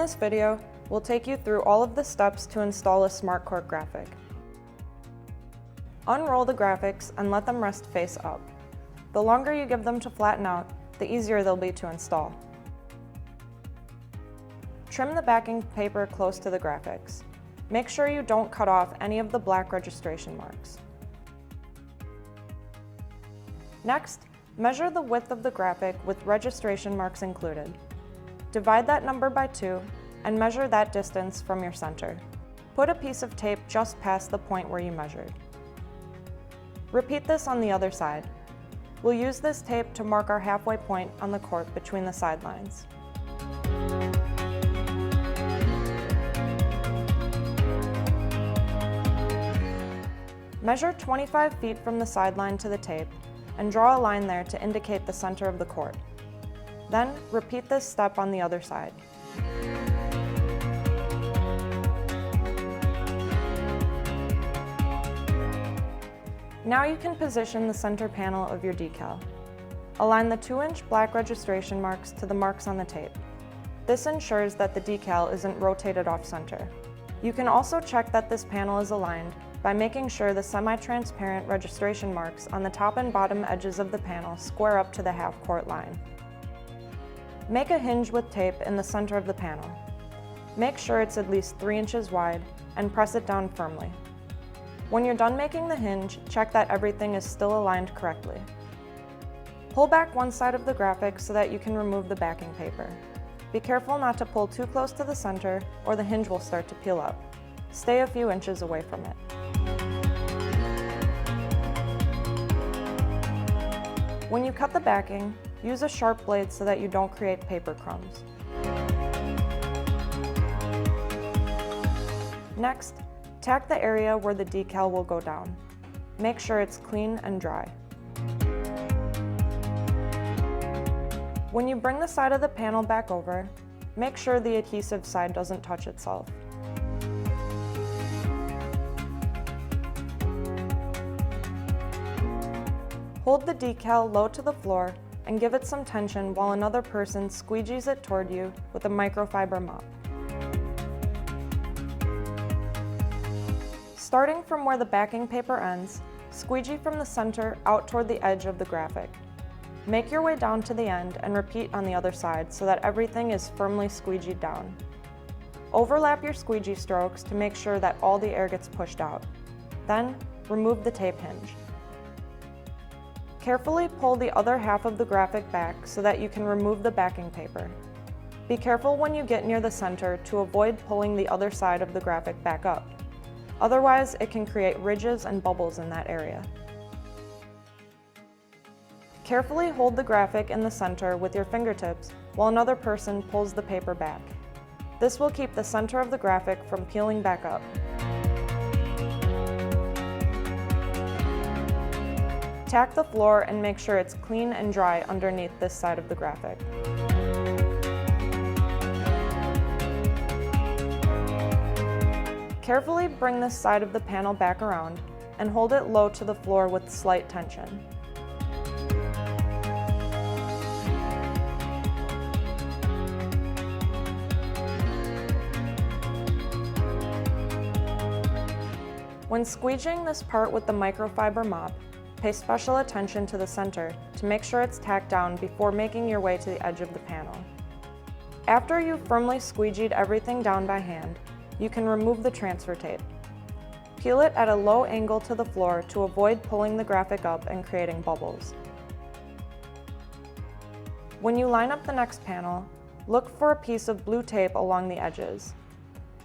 this video, we'll take you through all of the steps to install a Smartcourt graphic. Unroll the graphics and let them rest face up. The longer you give them to flatten out, the easier they'll be to install. Trim the backing paper close to the graphics. Make sure you don't cut off any of the black registration marks. Next, measure the width of the graphic with registration marks included. Divide that number by 2 and measure that distance from your center. Put a piece of tape just past the point where you measured. Repeat this on the other side. We'll use this tape to mark our halfway point on the court between the sidelines. Measure 25 feet from the sideline to the tape and draw a line there to indicate the center of the court. Then, repeat this step on the other side. Now you can position the center panel of your decal. Align the 2-inch black registration marks to the marks on the tape. This ensures that the decal isn't rotated off center. You can also check that this panel is aligned by making sure the semi-transparent registration marks on the top and bottom edges of the panel square up to the half-court line. Make a hinge with tape in the center of the panel. Make sure it's at least 3 inches wide and press it down firmly. When you're done making the hinge, check that everything is still aligned correctly. Pull back one side of the graphic so that you can remove the backing paper. Be careful not to pull too close to the center or the hinge will start to peel up. Stay a few inches away from it. When you cut the backing, use a sharp blade so that you don't create paper crumbs. Next, tack the area where the decal will go down. Make sure it's clean and dry. When you bring the side of the panel back over, make sure the adhesive side doesn't touch itself. Hold the decal low to the floor and give it some tension while another person squeegees it toward you with a microfiber mop. Starting from where the backing paper ends, squeegee from the center out toward the edge of the graphic. Make your way down to the end and repeat on the other side so that everything is firmly squeegeed down. Overlap your squeegee strokes to make sure that all the air gets pushed out. Then, remove the tape hinge. Carefully pull the other half of the graphic back so that you can remove the backing paper. Be careful when you get near the center to avoid pulling the other side of the graphic back up. Otherwise, it can create ridges and bubbles in that area. Carefully hold the graphic in the center with your fingertips while another person pulls the paper back. This will keep the center of the graphic from peeling back up. Tack the floor and make sure it's clean and dry underneath this side of the graphic. Carefully bring this side of the panel back around and hold it low to the floor with slight tension. When squeegeeing this part with the microfiber mop, pay special attention to the center to make sure it's tacked down before making your way to the edge of the panel. After you've firmly squeegeed everything down by hand, you can remove the transfer tape. Peel it at a low angle to the floor to avoid pulling the graphic up and creating bubbles. When you line up the next panel, look for a piece of blue tape along the edges.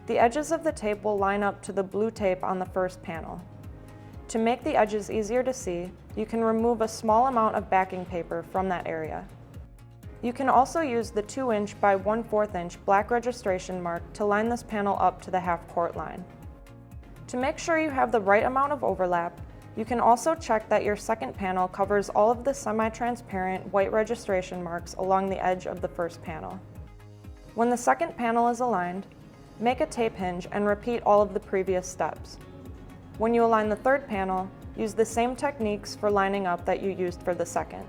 The edges of the tape will line up to the blue tape on the first panel. To make the edges easier to see, you can remove a small amount of backing paper from that area. You can also use the 2-inch by 1/4 inch black registration mark to line this panel up to the half-court line. To make sure you have the right amount of overlap, you can also check that your second panel covers all of the semi-transparent white registration marks along the edge of the first panel. When the second panel is aligned, make a tape hinge and repeat all of the previous steps. When you align the third panel, use the same techniques for lining up that you used for the second.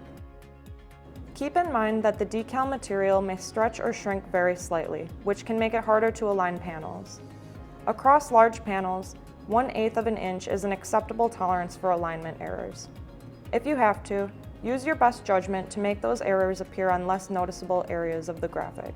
Keep in mind that the decal material may stretch or shrink very slightly, which can make it harder to align panels. Across large panels, 1/8 of an inch is an acceptable tolerance for alignment errors. If you have to, use your best judgment to make those errors appear on less noticeable areas of the graphic.